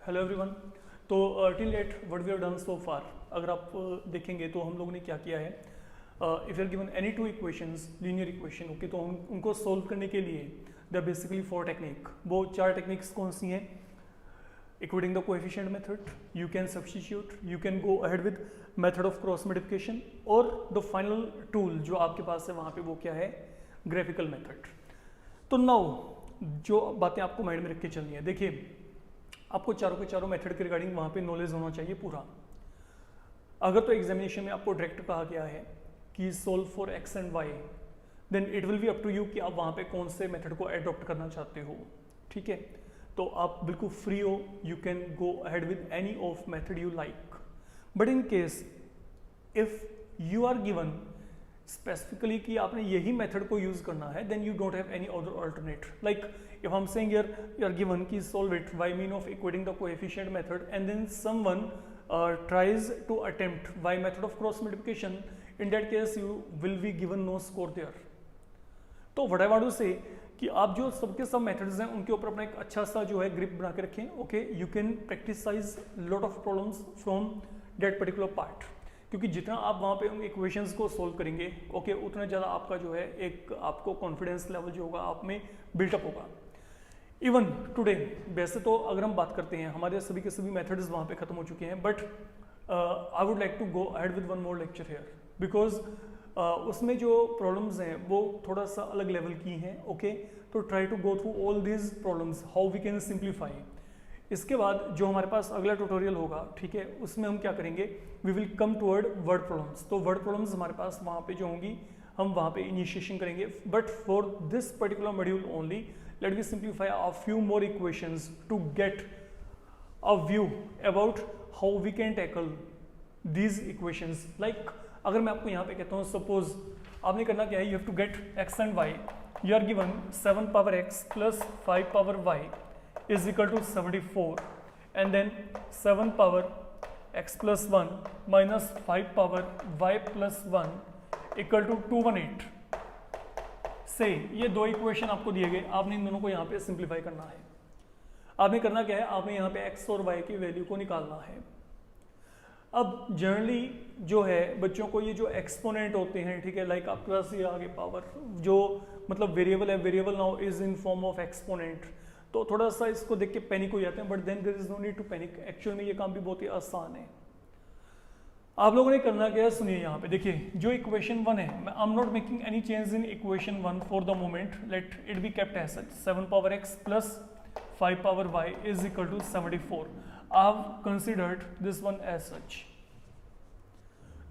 Hello everyone. तो till date what we have done so far, अगर आप देखेंगे तो हम लोगों ने क्या किया है, if you are given any two equations, linear equation, okay, तो हम उनको सोल्व करने के लिए दे आर बेसिकली 4 टेक्निक। वो 4 टेक्निक्स कौन सी हैं? Equating the coefficient method, you can substitute, you can go ahead with method of cross multiplication, और द फाइनल टूल जो आपके पास है वहाँ पे वो क्या है? Graphical method. तो नाउ जो बातें आपको माइंड में रख के चलनी है, देखिए आपको चारों के चारों मेथड के रिगार्डिंग वहाँ पे नॉलेज होना चाहिए पूरा। अगर तो एग्जामिनेशन में आपको डायरेक्ट कहा गया है कि solve for x and y, then it will be up to you कि आप वहाँ पे कौन से मेथड को एडॉप्ट करना चाहते हो, ठीक है? तो आप बिल्कुल फ्री हो, you can go ahead with any of method you like. But in case if you are given specifically कि आपने यही मेथड को यूज करना है, then you don't have any other alternate. Like if I'm saying here you are given ki solve it by mean of equating the coefficient method, and then someone tries to attempt y method of cross multiplication, in that case you will be given no score there. तो what I want to say कि आप जो सबके सब methods हैं उनके ऊपर अपना एक अच्छा सा जो है ग्रिप बना के रखें, okay? You can practise lot of problems from that particular part, क्योंकि जितना आप वहाँ पे उन इक्वेशंस को सोल्व करेंगे, ओके, उतना ज़्यादा आपका जो है एक आपको कॉन्फिडेंस लेवल जो होगा आप में बिल्टअप होगा। इवन टुडे वैसे तो अगर हम बात करते हैं हमारे सभी के सभी मेथड्स वहाँ पे खत्म हो चुके हैं, but I would like to go ahead with one more lecture here, because उसमें जो प्रॉब्लम्स हैं वो थोड़ा सा अलग लेवल की हैं, ओके? तो try to go through all these problems, how we can simplify. इसके बाद जो हमारे पास अगला ट्यूटोरियल होगा, ठीक है, उसमें हम क्या करेंगे, we will come toward word problems. तो वर्ड प्रॉब्लम्स हमारे पास वहाँ पे जो होंगी हम वहाँ पे इनिशिएशन करेंगे, but for this particular module only let me simplify a few more equations to get a view about how we can tackle these equations. Like अगर मैं आपको यहाँ पे कहता हूँ, सपोज आपने करना क्या है, you have to get x and y. You are given 7 power x plus 5 power y is equal to 74, and then 7 power x plus 1 minus 5 power y plus 1 equal to 218. से ये दो इक्वेशन आपको दिए गए, आपने इन दोनों को यहाँ पे सिंप्लीफाई करना है। आपने करना क्या है, आपने यहाँ पे x और y की वैल्यू को निकालना है। अब जनरली जो है बच्चों को ये जो एक्सपोनेंट होते हैं, ठीक है, लाइक आपके पास ये आगे पावर जो मतलब वेरिएबल है, variable now is in form of exponent, तो थोड़ा सा इसको देख के पैनिक हो जाते हैं, but then there is no need to panic. Actual में ये काम भी बहुत ही आसान है। आप लोगों ने करना क्या है, सुनिए यहाँ पे देखिए, जो इक्वेशन 1 है, I am not making any change in equation 1 for the moment, let it be kept as such. 7 power x plus 5 power y is equal to 74। I have considered this one as such.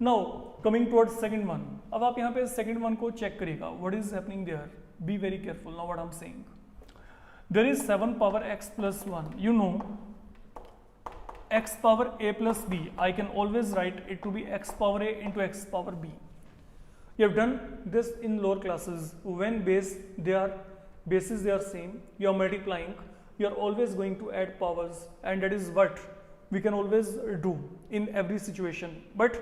Now coming towards second one, अब आप यहाँ पे second one को check करिएगा, what is happening there, be very careful. Now what I am saying, there is 7 power x plus 1, you know x power a plus b, I can always write it to be x power a into x power b. You have done this in lower classes. When bases they are same, you are multiplying, you are always going to add powers, and that is what we can always do in every situation. But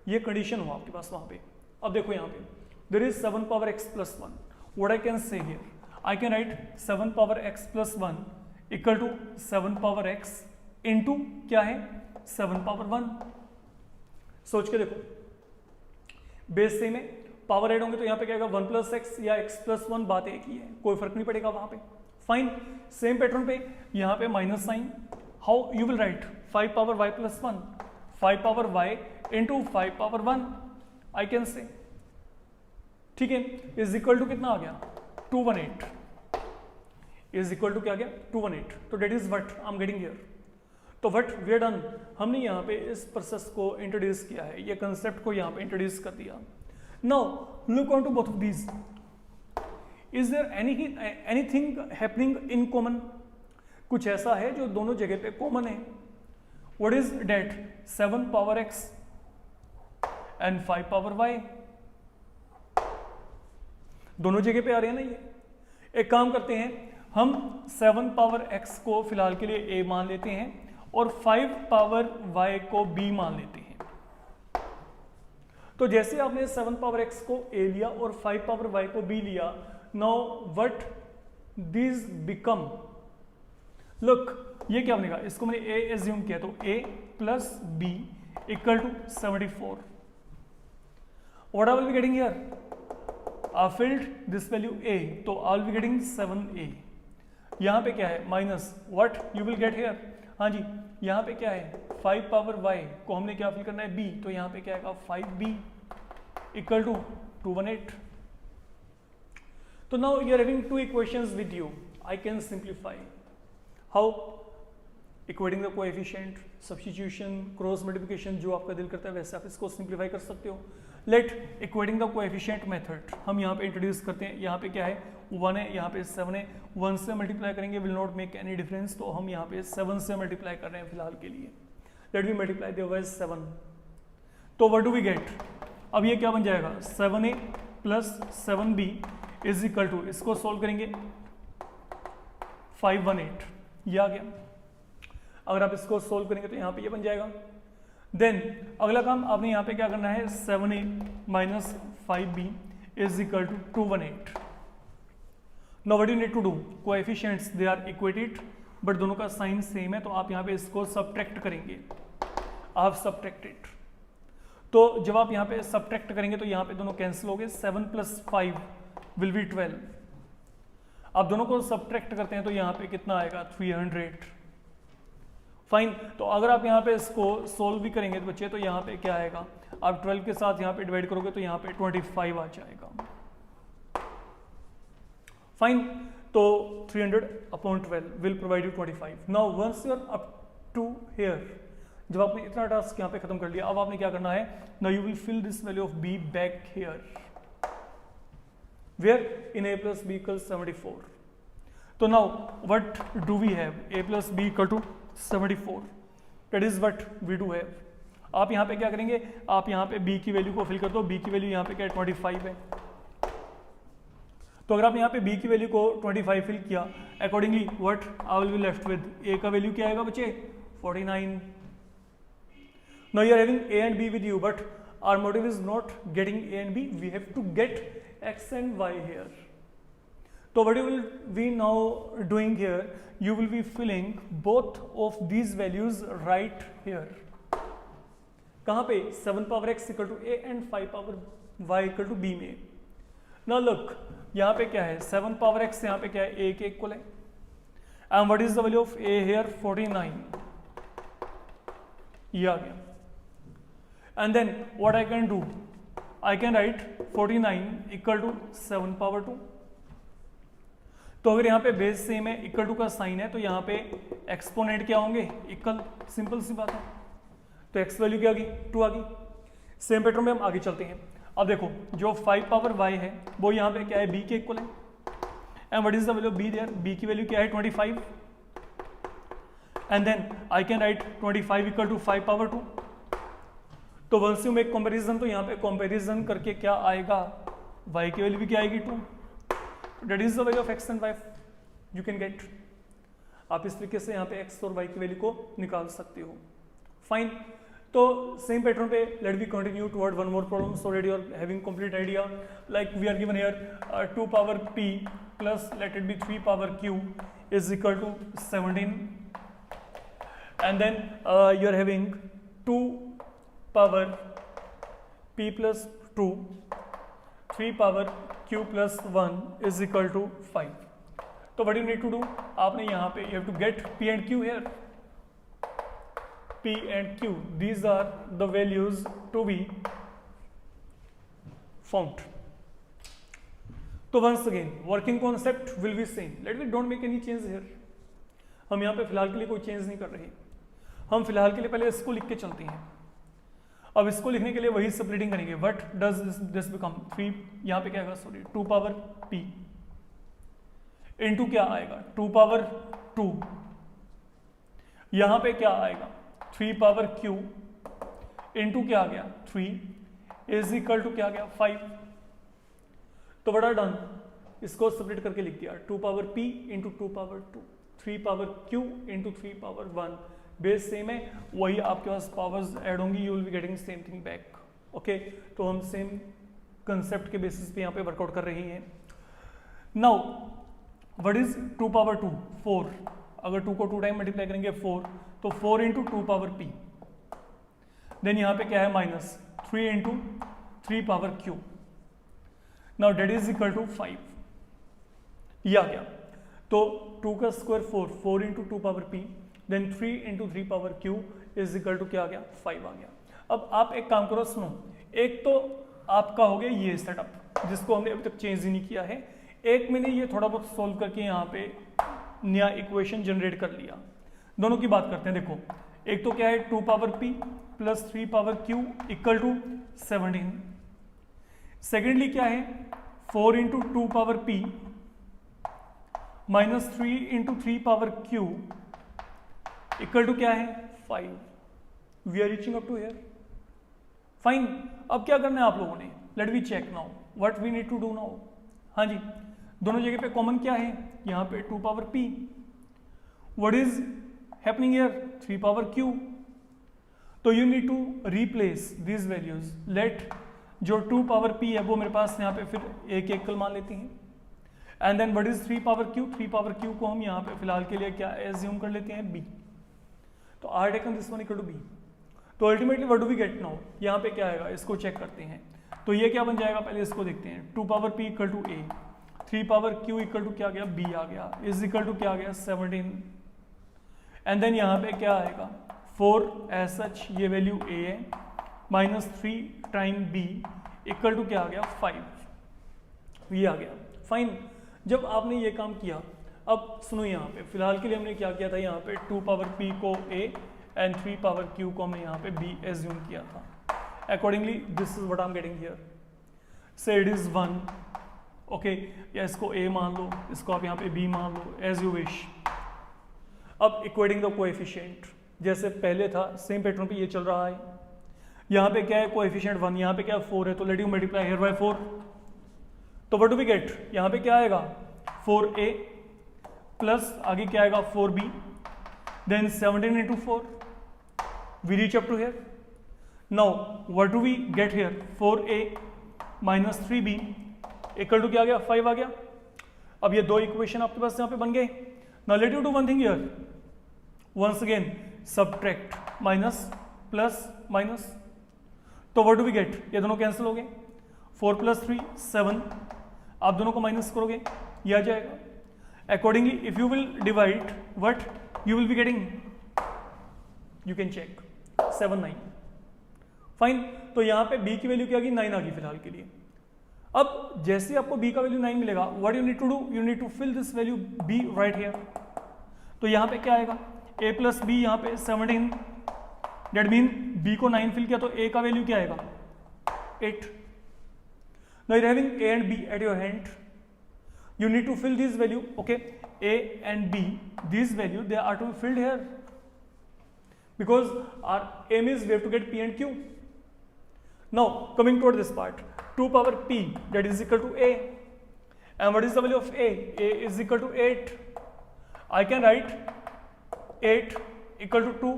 ये condition हो आपके पास वहाँ पे। अब देखो यहाँ पे there is 7 power x plus 1. What I can say here, I can write 7 power x plus 1 equal to 7 power x into क्या है, 7 पावर 1। सोच के देखो, बेस सेम है, पावर ऐड होंगे तो यहाँ पे क्या आएगा, 1 प्लस एक्स या x प्लस 1, बात एक ही है, कोई फर्क नहीं पड़ेगा वहां पे। फाइन, सेम पैटर्न पे यहाँ पे minus sign, how you will write 5 power y plus 1, 5 power y into 5 power 1, I can say, ठीक है, इज इक्वल टू कितना आ गया, 218, इज इक्वल टू क्या आ गया, 218। तो that is what I am getting here. तो व्हाट वी हैव डन, हमने यहाँ पे इस प्रोसेस को इंट्रोड्यूस किया है, ये कंसेप्ट को यहाँ पे इंट्रोड्यूस कर दिया। Now look on to both of these, is there anything happening in common, कुछ ऐसा है जो दोनों जगह पे कॉमन है। What is that, 7 power x and 5 power y, दोनों जगह पे आ रहे हैं ना ये। एक काम करते हैं, हम 7 पावर x को फिलहाल के लिए a मान लेते हैं और 5 पावर y को b मान लेते हैं। तो जैसे आपने 7 पावर x को a लिया और 5 पावर y को b लिया, now what this become, look ये क्या बनेगा, इसको मैंने ए एज्यूम किया तो a plus b equal to 74. What I will be getting here? I filled this value a, तो I will be getting 7a. यहाँ पे क्या है minus what you will get here. हाँ जी, यहाँ पे क्या है 5 पावर y को हमने क्या फिल करना है b, तो यहाँ पे क्या आएगा 5b इक्वल टू 218. तो now you are having two equations with you. I can simplify. How? Equating the coefficient, substitution, cross multiplication, जो आपका दिल करता है वैसे आप इसको सिंप्लीफाई कर सकते हो. Let equating the coefficient method हम यहाँ पे इंट्रोड्यूस करते हैं. यहाँ पे क्या है 1 है, यहाँ पे 7 है. 1 से मल्टीप्लाई करेंगे will not make any difference, तो हम यहाँ पे 7 से मल्टीप्लाई कर रहे हैं फिलहाल के लिए. Let we multiply there by 7. तो व्हाट डू वी गेट, अब ये क्या बन जाएगा 7a plus 7b is equal to, इसको सोल्व करेंगे 518. ये आ गया. अगर आप इसको सोल्व करेंगे तो यहाँ पे ये बन जाएगा. देन अगला काम आपने यहाँ पे क्या करना है 7a minus 5b is equal to 218. Now what you need to do, coefficients they are equated but दोनों का साइन सेम है, तो आप यहाँ पे इसको सब्ट्रैक्ट करेंगे. आप सब्ट्रैक्टेड, तो जब आप यहाँ पे सब्ट्रैक्ट करेंगे तो यहाँ पे दोनों कैंसिल हो गए. 7 प्लस 5 विल बी 12. आप दोनों को सब्ट्रैक्ट करते हैं तो यहाँ पे कितना आएगा 300. फाइन. तो अगर आप यहाँ पे इसको सोल्व भी करेंगे तो बच्चे, तो यहाँ पे क्या आएगा, आप 12 के साथ यहाँ पे डिवाइड करोगे तो यहाँ पे 25 आ जाएगा. फाइन. तो 300/12 will provide you 25. Now once you are up to here, जब आपने इतना टास्क यहाँ पे खत्म कर लिया, अब आपने क्या करना है, now you will fill this value of b back here where in a plus b equals 74. तो now what do we have, a plus b equal to 74. That is what we do have. आप यहाँ पे क्या करेंगे, आप यहाँ पे b की वैल्यू को फिल कर दो. b की वैल्यू यहाँ पे क्या है 25 है. तो अगर आप यहाँ पे b की वैल्यू को 25 फिल किया, accordingly what I will be left with, a का वैल्यू क्या आएगा बच्चे 49. Now you are having a and b with you, but our motive is not getting a and b, we have to get x and y here. So what you will be now doing here, you will be filling both of these values right here. कहाँ पे 7 power x equal to a and 5 power y equal to b में. Now look, यहाँ पे क्या है 7 power x यहाँ पे क्या है a के इक्वल है. And what is the value of a here 49. ये आ गया. And then what I can do, I can write 49 equal to 7 power 2. तो अगर यहाँ पे बेस सेम है, इक्वल टू का साइन है, तो यहाँ पे एक्सपोनेंट क्या होंगे इक्वल. सिंपल सी बात है. तो x वैल्यू क्या आ गई 2 आ गई. सेम पैटर्न में हम आगे चलते हैं. अब देखो जो 5 पावर y है वो यहाँ पे क्या है b के इक्वल है. And what is the value of b there, b की वैल्यू क्या है 25. And then I can write 25 equal to 5 power 2. तो वंस यू मेक कंपैरिजन, तो यहाँ पे कंपैरिजन करके क्या आएगा, y की वैल्यू भी क्या आएगी 2. That is the value of x and y you can get. आप इस तरीके से यहाँ पे x और y की वैल्यू को निकाल सकते हो. फाइन. तो सेम पैटर्न पे let we continue toward one more problem so that you are having complete idea. Like we are given here 2 power p plus let it be 3 power q is equal to 17. And then you are having 2 power p plus 2 3 power q plus 1 is equal to 5. तो what you need to do, आपने यहाँ पे you have to get p and q here. p and q, these are the values to be found. तो once again working concept will be same. Let me don't make any change here. हम यहाँ पे फिलहाल के लिए कोई change नहीं कर रहे. हम फिलहाल के लिए पहले इसको लिख के चलते हैं. अब इसको लिखने के लिए वही स्प्लिटिंग करेंगे. व्हाट डज दिस बिकम 3, यहाँ पे क्या आएगा सॉरी 2 पावर p इनटू क्या आएगा 2 पावर 2. यहाँ पे क्या आएगा 3 पावर q इनटू क्या आ गया 3 इज इक्वल टू क्या आ गया 5. तो बड़ा डन, इसको स्प्लिट करके लिख दिया 2 power p into 2 power 2, 3 power q into 3 power 1. Base same है, वही आपके पास पावर्स ऐड होंगी, you will be getting same thing back. Okay, तो हम सेम कंसेप्ट के बेसिस पे यहाँ पे वर्कआउट कर रहे हैं. Now what is 2 power 2 4. अगर 2 को 2 टाइम मल्टीप्लाई करेंगे 4, तो 4 इंटू 2 पावर p, देन यहाँ पे क्या है minus 3 into 3 power q, now that is equal to 5, ये आ गया। तो 2 का square 4, 4 into 2 power p, then 3 into 3 power q is equal to क्या आ गया, 5 आ गया। अब आप एक काम करो, सुनो, एक तो आपका हो गया ये सेटअप जिसको हमने अभी तक चेंज ही नहीं किया है, एक मैंने ये थोड़ा बहुत सोल्व करके यहाँ पे नया इक्वेशन जनरेट कर लिया। दोनों की बात करते हैं, देखो एक तो क्या है 2 power p plus 3 power q equal to 17, secondly क्या है 4 into 2 power p minus 3 into 3 power q equal to क्या है 5। We are reaching up to here, fine. अब क्या करना है आप लोगों ने, let we check now what we need to do now. हाँ जी, दोनों जगह पे कॉमन क्या है, यहाँ पे 2 power p, what is happening here 3 power q, तो you need to replace this values. Let जो 2 पावर p है वो मेरे पास यहाँ पे फिर एक एकल मान लेते हैं, and then what is 3 power q, 3 power q को हम यहाँ पे फिलहाल के लिए क्या एज्यूम कर लेते हैं b, तो r taken this one equal to b। तो ultimately what do we get now, यहाँ पे क्या आएगा इसको चेक करते हैं, तो ये क्या बन जाएगा पहले इसको देखते हैं, 2 power p equal to a, 3 power q equal to क्या गया b आ गया, इज इक्वल टू क्या आ गया 17, एंड देन यहाँ पे क्या आएगा 4 एज सच, ये वैल्यू a है, minus 3 time b equal to क्या आ गया 5, ये आ गया, फाइन। जब आपने ये काम किया, अब सुनो यहाँ पे फिलहाल के लिए हमने क्या किया था, यहाँ पे 2 पावर p को a एंड 3 पावर q को हमने यहाँ पे b एज्यूम किया था। Accordingly this is what I am getting here, से इट इज 1, ओके, या इसको a मान लो, इसको आप यहाँ पे b मान लो, एज यू विश। अब इक्वेटिंग द कोएफिशिएंट जैसे पहले था सेम पैटर्न पे ये चल रहा है। यहाँ पे क्या है कोएफिशिएंट 1, यहाँ पे क्या 4 है, तो let you multiply here bye 4, तो व्हाट डू वी गेट, यहाँ पे क्या आएगा 4a प्लस आगे क्या आएगा 4b, then 17 into 4, we reach up to here. Now what do we get here, 4a minus 3b equal to क्या आ गया 5 आ गया। अब ये दो इक्वेशन आपके पास यहाँ पे बन गए। Now let you do one thing here, once again subtract, minus plus minus, तो what do we get, ये दोनों कैंसिल हो गए, 4 प्लस 3 7, आप दोनों को माइनस करोगे ये आ जाएगा। Accordingly if you will divide, what you will be getting, you can check 7 9, fine. तो यहाँ पे b की वैल्यू क्या आ गई 9 आ गई फिलहाल के लिए। अब जैसे आपको b का वैल्यू 9 मिलेगा, what you need to do, you need to fill this value b right here. तो यहाँ पे क्या आएगा a प्लस b, यहाँ पे 17, डेट मीन b को 9 फिल किया तो a का वैल्यू क्या आएगा 8। Now you are having a and b at your hand, you need to fill this value, okay, a and b, these value they are to be filled here because our aim is we have to get p and q. Now coming toward this part, 2 power p that is equal to a, and what is the value of a is equal to 8. I can write 8 equal to 2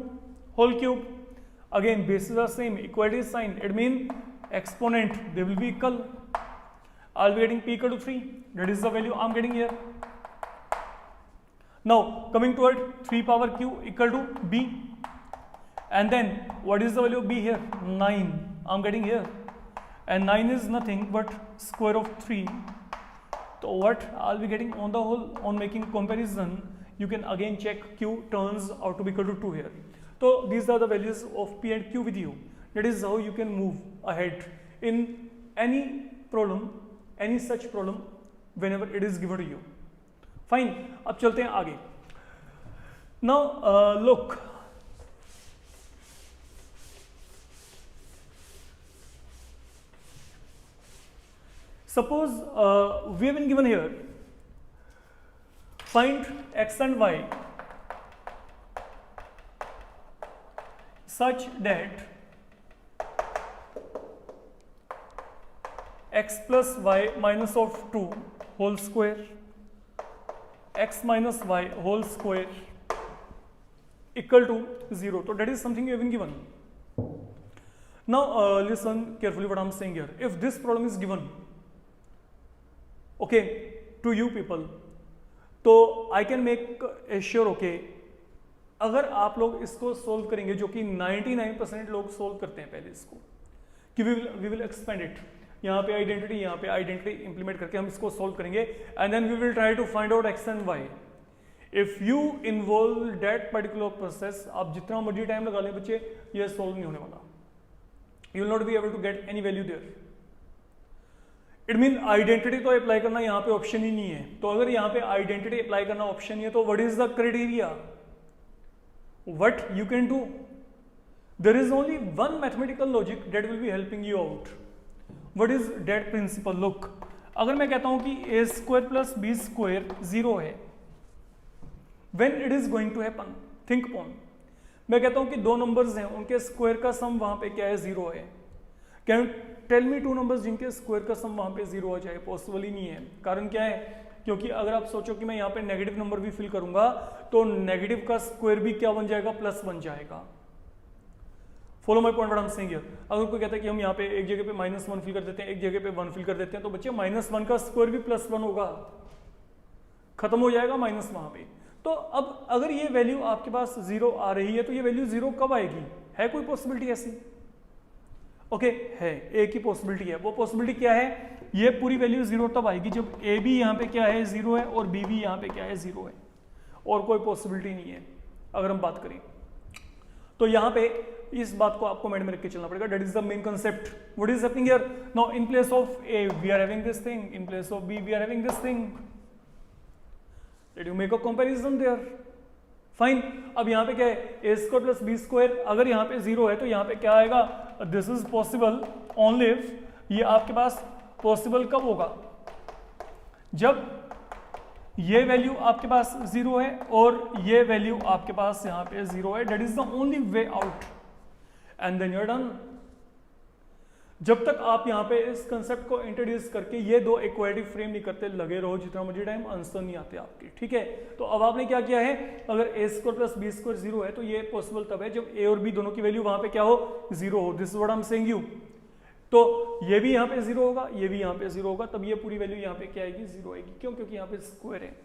whole cube, again bases are same, equality is sign, it means exponent they will be equal. I'll be getting p equal to 3, that is the value I'm getting here. Now coming toward 3 power q equal to b, and then what is the value of b here, 9 I'm getting here, and 9 is nothing but square of 3. So what I'll be getting on the whole, on making comparison, you can again check q turns out to be equal to 2 here. So these are the values of p and q with you. That is how you can move ahead in any problem, any such problem whenever it is given to you. Fine, अब चलते हैं आगे. Now look, suppose we have been given here, find x and y such that x plus y minus of 2 whole square, x minus y whole square equal to 0. So that is something you have been given. Now listen carefully what I am saying here. If this problem is given, okay, to you people, तो I can make assure okay, अगर आप लोग इसको solve करेंगे, जो कि 99% लोग solve करते हैं पहले इसको, कि वी विल एक्सपेंड इट, यहाँ पे आइडेंटिटी इंप्लीमेंट करके हम इसको सोल्व करेंगे, and then we will try to find out X and Y. If you involve that particular process, आप जितना मर्जी टाइम लगा लें बच्चे, ये सोल्व नहीं होने वाला, you will not be able to get any value there. It mean identity तो अप्लाई करना यहाँ पे ऑप्शन ही नहीं है। तो अगर यहाँ पे आइडेंटिटी अप्लाई करना ऑप्शन नहीं है, तो what is the criteria, what you can do? There is only one mathematical logic that will be helping you out. What is that principle? Look, अगर मैं कहता हूं कि A square plus B square 0 है, when it is going to happen, think upon. मैं कहता हूं कि दो नंबर्स हैं, उनके स्क्वायर का सम वहां पे क्या है, 0 है। Can you tell me two numbers जिनके स्क्वायर का सम वहां पे 0 हो जाए? पॉसिबल ही नहीं है। कारण क्या है? क्योंकि अगर आप सोचो कि मैं यहाँ पे नेगेटिव नंबर भी फिल करूंगा, तो नेगेटिव का स्क्वायर भी क्या बन जाएगा, प्लस बन जाएगा। Follow my point what I am saying here. अगर कोई कहता है कि हम यहाँ पे एक जगह पे -1 फिल कर देते हैं, एक जगह पे 1 फिल कर देते हैं, तो बच्चे -1 का स्क्वायर भी +1 होगा, खत्म हो जाएगा माइनस वहां पे। तो अब अगर ये वैल्यू आपके पास 0 आ रही है, तो ये वैल्यू 0 कब आएगी? है कोई पॉसिबिलिटी ऐसी? ओके, है, एक ही पॉसिबिलिटी है। वो पॉसिबिलिटी क्या है? ये पूरी वैल्यू 0 तब आएगी जब ए भी यहाँ पे क्या है, 0 है, और बी भी यहाँ पे क्या है, 0 है, और कोई पॉसिबिलिटी नहीं है अगर हम बात करें। तो यहाँ पे इस बात को आपको माइंड में रख के चलना पड़ेगा। That is the main concept. What is happening here? Now in place of A we are having this thing, in place of B we are having this thing. Let you make a comparison there. Fine. अब यहाँ पे क्या है, A square plus B square, अगर यहाँ पे 0 है तो यहाँ पे क्या आएगा, this is possible only if, ये आपके पास पॉसिबल कब होगा, जब ये वैल्यू आपके पास 0 है और ये वैल्यू आपके पास यहाँ पे 0 है। That is the only way out, and then you are done. जब तक आप यहाँ पे इस कंसेप्ट को इंट्रोड्यूस करके ये दो इक्वालिटी फ्रेम नहीं करते, लगे रहो जितना मुझे टाइम, आंसर नहीं आते आपके। ठीक है, तो अब आपने क्या किया है, अगर ए स्क्वायर प्लस बी स्क्वायर 0 है, तो ये पॉसिबल तब है जब ए और बी दोनों की वैल्यू वहां पे क्या हो, 0 हो। This is what I am saying you. तो ये भी यहाँ पे 0 होगा, ये भी यहाँ पे 0 होगा, तब ये पूरी वैल्यू यहाँ पे क्या आएगी, 0 आएगी। क्यों? क्योंकि यहाँ पे स्क्वायर है।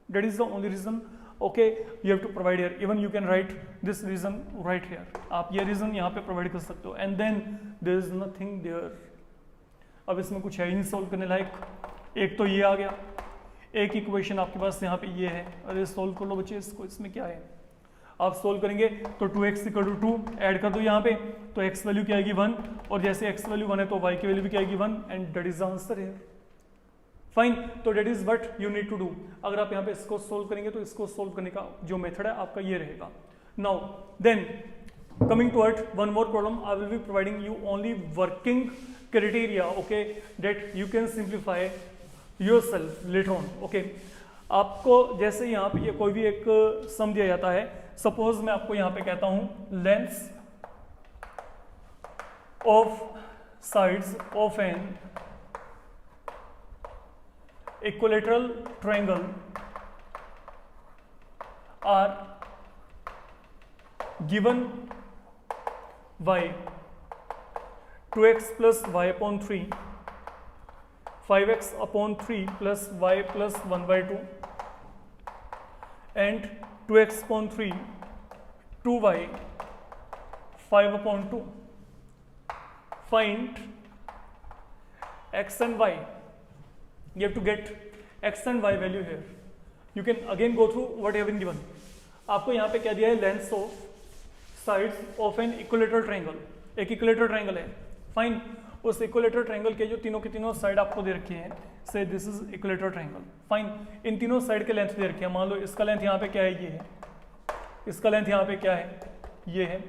That is the only reason. Okay, you have to provide here, even you can write this reason right here. आप ये रीजन यहाँ पे प्रोवाइड कर सकते हो, and then there is nothing there. अब इसमें कुछ है ही नहीं सोल्व करने लायक। एक तो ये आ गया, एक इक्वेशन आपके पास यहाँ पे ये है। अरे सोल्व कर लो बच्चे इसको, इसमें क्या है, आप सोल्व करेंगे तो 2x = 2 ऐड कर दो यहाँ पे, तो x वैल्यू क्या आएगी 1, और जैसे x वैल्यू 1 है तो y की वैल्यू भी क्या आएगी 1, and that is the answer here. Fine. तो that is what you need to do. अगर आप यहाँ पे इसको सोल्व करेंगे तो इसको सोल्व करने का जो मेथड है आपका ये रहेगा। Now then coming to it, one more problem, I will be providing you only working criteria, okay, that you can simplify yourself later on, okay। आपको जैसे यहाँ पे ये कोई भी एक सम दिया जाता है, सपोज मैं आपको यहाँ पे कहता हूँ lengths of sides of an equilateral triangle are given y 2x plus y upon 3, 5x upon 3 plus y plus 1/2, and 2x upon 3, 2y, 5 upon 2. Find x and y. You have to get x and y value here. You can again go through what you have been given. आपको यहाँ पे क्या दिया है, length of sides of an equilateral triangle. एक equilateral triangle है। Fine. उस equilateral triangle के जो तीनों के तीनों साइड आपको दे रखे हैं, say this is equilateral triangle. Fine. इन तीनों साइड के लेंथ दे रखे हैं। मान लो इसका लेंथ यहाँ पे क्या है, ये है, इसका लेंथ यहाँ पे क्या है, ये है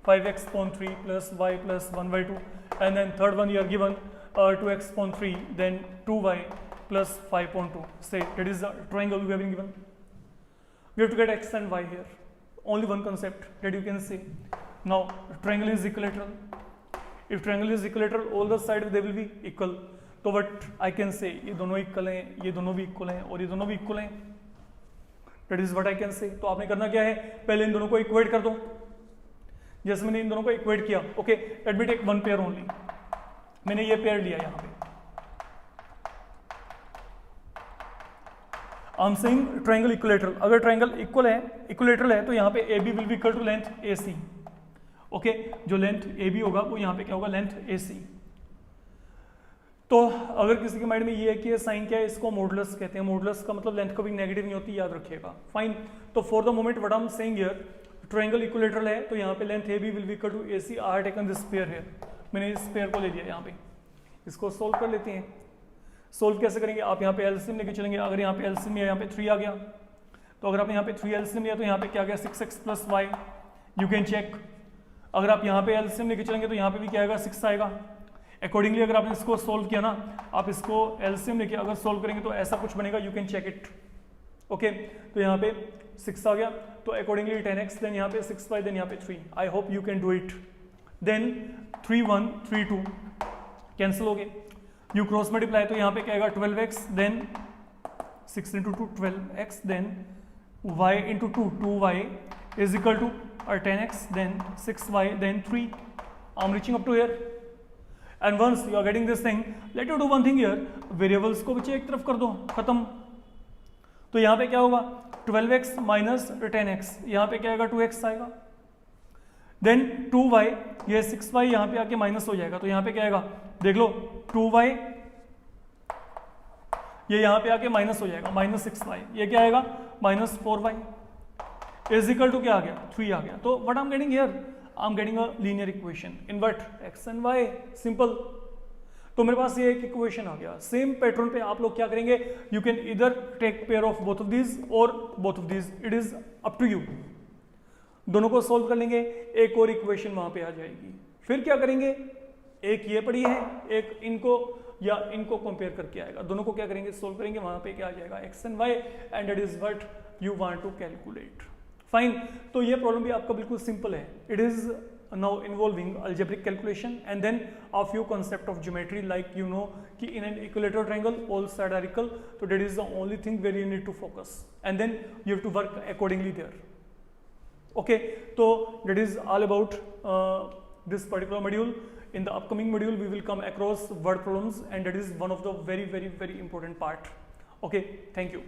5x/3 plus y plus 1/2, and then third one you are given 2x/3 then 2y plus 5/2. Say that is the triangle we have been given. We have to get x and y here. Only one concept that you can see. Now triangle is equilateral. If triangle is equilateral, all the sides they will be equal. तो what I can say, ये दोनों equal हैं, ये दोनों भी equal हैं, और ये दोनों भी इक्वल हैं। That is what I can say. तो आपने करना क्या है, पहले इन दोनों को इक्वेट कर दो। जैसे मैंने इन दोनों को इक्वेट किया, okay, let me take one pair only. मैंने ये पेयर लिया यहाँ पे। I am saying triangle equilateral, अगर ट्रायंगल इक्विलेटरल है तो यहाँ पे A B will be equal to length A C. Okay, जो लेंथ ए बी होगा वो यहाँ पे क्या होगा, लेंथ ए सी। तो अगर किसी के माइंड में ये है कि ये साइन क्या है, इसको मॉडुलस कहते हैं। मॉडुलस का मतलब लेंथ कभी नेगेटिव नहीं होती, याद रखिएगा। फाइन, तो for the moment what I am saying here, triangle equilateral है तो यहाँ पे length A B will be equal to A C. I have taken this pair here, मैंने इस पेयर को ले लिया यहाँ पे। इसको सोल्व कर लेते हैं। सोल्व कैसे करेंगे, आप यहाँ पे एलसीएम लेके चलेंगे। अगर यहाँ पे एलसीएम यहाँ पे 3 आ गया, तो अगर आप यहाँ पे 3 एलसीएम लिया तो यहाँ पे क्या गया 6x plus Y, you can check. अगर आप यहाँ पे एलसीएम लेके चलेंगे तो यहाँ पे भी क्या आएगा, 6 आएगा। अकॉर्डिंगली अगर आपने इसको सोल्व किया ना, आप इसको एलसीएम लेके अगर सोल्व करेंगे तो ऐसा कुछ बनेगा, you can check it. Okay, तो यहाँ पे 6 आ गया, तो अकॉर्डिंगली 10x, देन यहाँ पे 6y, देन यहाँ पे 3। I hope you can do it. Then 3 1 3 2 cancel हो गए, यू क्रॉस मल्टीप्लाई, तो यहाँ पे क्या आएगा 12x, then 6 into 2 12x, then y into 2 2y is equal to 10x, then 6y, then 3. I'm reaching up to here. And once you are getting this thing, let you do one thing here, variables को बच्चे एक तरफ कर दो, खत्म। तो यहाँ पे क्या होगा 12x minus 10x, यहाँ पे क्या आएगा 2x आएगा। देन 2y, ये 6y यहाँ पे आके माइनस हो जाएगा, तो यहाँ पे क्या आएगा, देख लो 2y, ये यहाँ पे आके माइनस हो जाएगा, माइनस 6y, ये क्या आएगा minus 4y is equal to क्या आ गया 3 आ गया। तो what I am getting here, I am getting a linear equation in what, x and y, simple. तो मेरे पास ये एक इक्वेशन आ गया। सेम पैटर्न पे आप लोग क्या करेंगे, यू कैन इधर take pair of both of this और both of this, it is up to you. दोनों को सोल्व कर लेंगे, एक और इक्वेशन वहां पे आ जाएगी। फिर क्या करेंगे, एक ये पड़ी है, एक इनको या इनको कंपेयर करके आएगा, दोनों को क्या करेंगे सोल्व करेंगे, वहां पे क्या आ जाएगा x and y, and that is what you want to calculate. Fine, तो ये प्रॉब्लम भी आपका बिल्कुल सिंपल है। It is now involving algebraic calculation and then a few concept of geometry, like you know कि in an equilateral triangle all sides are equal, so that is the only thing where you need to focus and then you have to work accordingly there. Okay, so that is all about this particular module. In the upcoming module we will come across word problems, and that is one of the very important part. Okay, thank you.